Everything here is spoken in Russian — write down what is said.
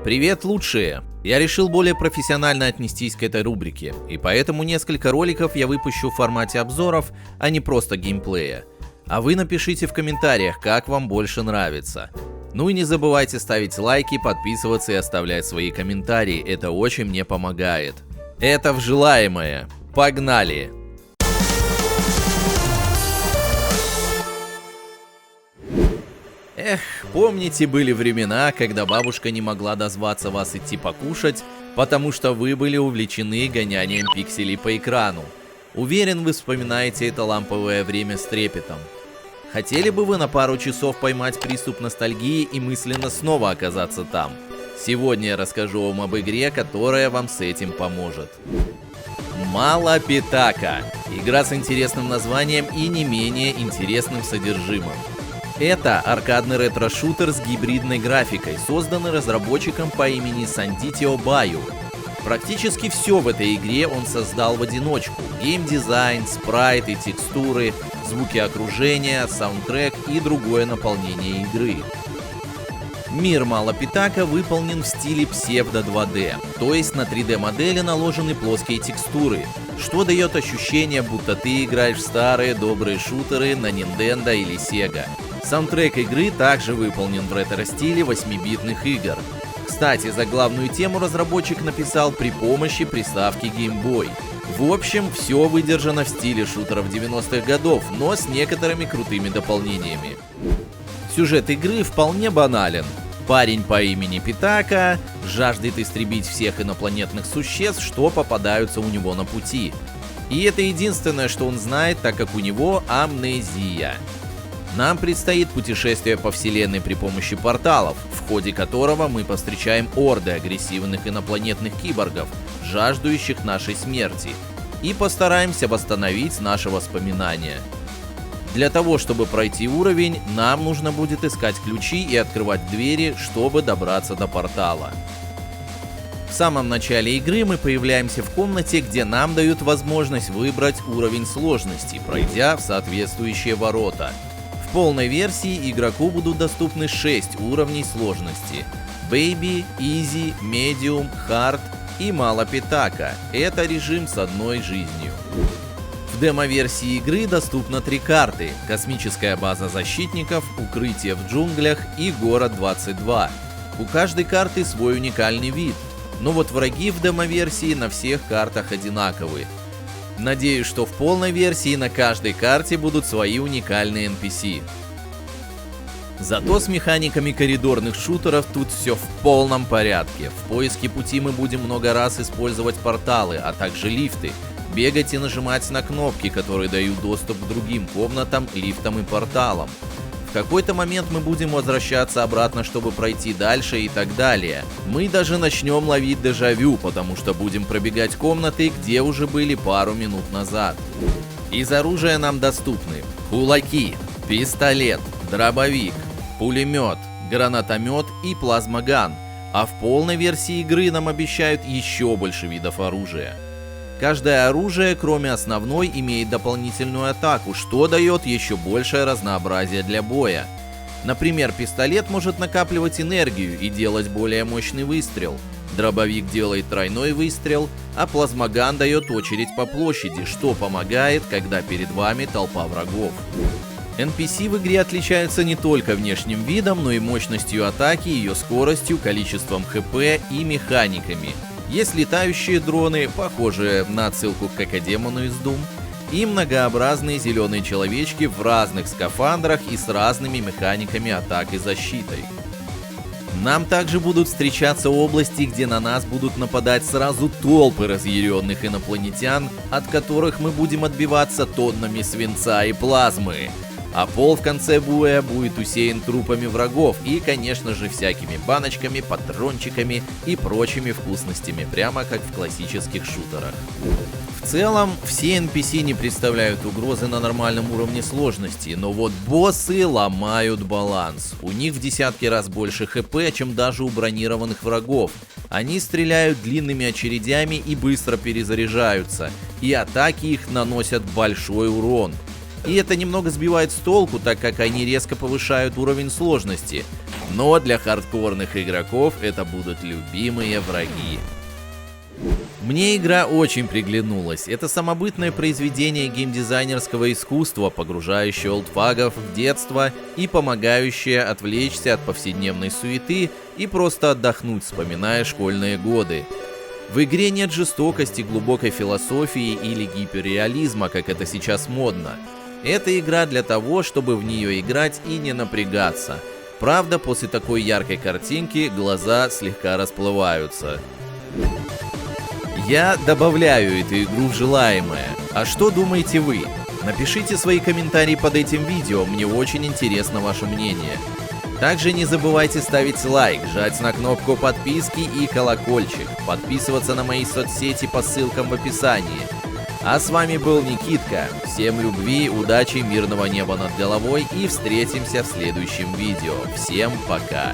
Привет, лучшие! Я решил более профессионально отнестись к этой рубрике, и поэтому несколько роликов я выпущу в формате обзоров, а не просто геймплея. А вы напишите в комментариях, как вам больше нравится. Ну и не забывайте ставить лайки, подписываться и оставлять свои комментарии, это очень мне помогает. Это в желаемое. Погнали! Эх, помните, были времена, когда бабушка не могла дозваться вас идти покушать, потому что вы были увлечены гонянием пикселей по экрану. Уверен, вы вспоминаете это ламповое время с трепетом. Хотели бы вы на пару часов поймать приступ ностальгии и мысленно снова оказаться там? Сегодня я расскажу вам об игре, которая вам с этим поможет. Малапитака. Игра с интересным названием и не менее интересным содержимым. Это аркадный ретро-шутер с гибридной графикой, созданный разработчиком по имени Сандитио Баю. Практически все в этой игре он создал в одиночку. Геймдизайн, спрайты, текстуры, звуки окружения, саундтрек и другое наполнение игры. Мир Малапитака выполнен в стиле псевдо 2D, то есть на 3D модели наложены плоские текстуры, что дает ощущение, будто ты играешь в старые добрые шутеры на Nintendo или Sega. Саундтрек игры также выполнен в ретро-стиле 8-битных игр. Кстати, заглавную тему разработчик написал при помощи приставки Game Boy. В общем, все выдержано в стиле шутеров 90-х годов, но с некоторыми крутыми дополнениями. Сюжет игры вполне банален. Парень по имени Питака жаждет истребить всех инопланетных существ, что попадаются у него на пути. И это единственное, что он знает, так как у него амнезия. Нам предстоит путешествие по вселенной при помощи порталов, в ходе которого мы повстречаем орды агрессивных инопланетных киборгов, жаждущих нашей смерти, и постараемся восстановить наши воспоминания. Для того, чтобы пройти уровень, нам нужно будет искать ключи и открывать двери, чтобы добраться до портала. В самом начале игры мы появляемся в комнате, где нам дают возможность выбрать уровень сложности, пройдя в соответствующие ворота. В полной версии игроку будут доступны 6 уровней сложности: Baby, Easy, Medium, Hard и Малапитака. Это режим с одной жизнью. В демо-версии игры доступно 3 карты: космическая база защитников, укрытие в джунглях и город 22. У каждой карты свой уникальный вид, но вот враги в демо-версии на всех картах одинаковые. Надеюсь, что в полной версии на каждой карте будут свои уникальные NPC. Зато с механиками коридорных шутеров тут все в полном порядке. В поиске пути мы будем много раз использовать порталы, а также лифты. Бегать и нажимать на кнопки, которые дают доступ к другим комнатам, лифтам и порталам. В какой-то момент мы будем возвращаться обратно, чтобы пройти дальше и так далее. Мы даже начнем ловить дежавю, потому что будем пробегать комнаты, где уже были пару минут назад. Из оружия нам доступны кулаки, пистолет, дробовик, пулемет, гранатомет и плазмоган, а в полной версии игры нам обещают еще больше видов оружия. Каждое оружие, кроме основной, имеет дополнительную атаку, что дает еще большее разнообразие для боя. Например, пистолет может накапливать энергию и делать более мощный выстрел. Дробовик делает тройной выстрел, а плазмоган дает очередь по площади, что помогает, когда перед вами толпа врагов. NPC в игре отличаются не только внешним видом, но и мощностью атаки, ее скоростью, количеством ХП и механиками. Есть летающие дроны, похожие на отсылку к Академону из Doom, и многообразные зеленые человечки в разных скафандрах и с разными механиками атак и защитой. Нам также будут встречаться области, где на нас будут нападать сразу толпы разъяренных инопланетян, от которых мы будем отбиваться тоннами свинца и плазмы. А пол в конце боя будет усеян трупами врагов и, конечно же, всякими баночками, патрончиками и прочими вкусностями, прямо как в классических шутерах. В целом, все NPC не представляют угрозы на нормальном уровне сложности, но вот боссы ломают баланс. У них в десятки раз больше ХП, чем даже у бронированных врагов. Они стреляют длинными очередями и быстро перезаряжаются, и атаки их наносят большой урон. И это немного сбивает с толку, так как они резко повышают уровень сложности. Но для хардкорных игроков это будут любимые враги. Мне игра очень приглянулась. Это самобытное произведение геймдизайнерского искусства, погружающее олдфагов в детство и помогающее отвлечься от повседневной суеты и просто отдохнуть, вспоминая школьные годы. В игре нет жестокости, глубокой философии или гиперреализма, как это сейчас модно. Это игра для того, чтобы в нее играть и не напрягаться. Правда, после такой яркой картинки глаза слегка расплываются. Я добавляю эту игру в желаемое. А что думаете вы? Напишите свои комментарии под этим видео, мне очень интересно ваше мнение. Также не забывайте ставить лайк, жать на кнопку подписки и колокольчик, подписываться на мои соцсети по ссылкам в описании. А с вами был Никитка. Всем любви, удачи, мирного неба над головой и встретимся в следующем видео. Всем пока!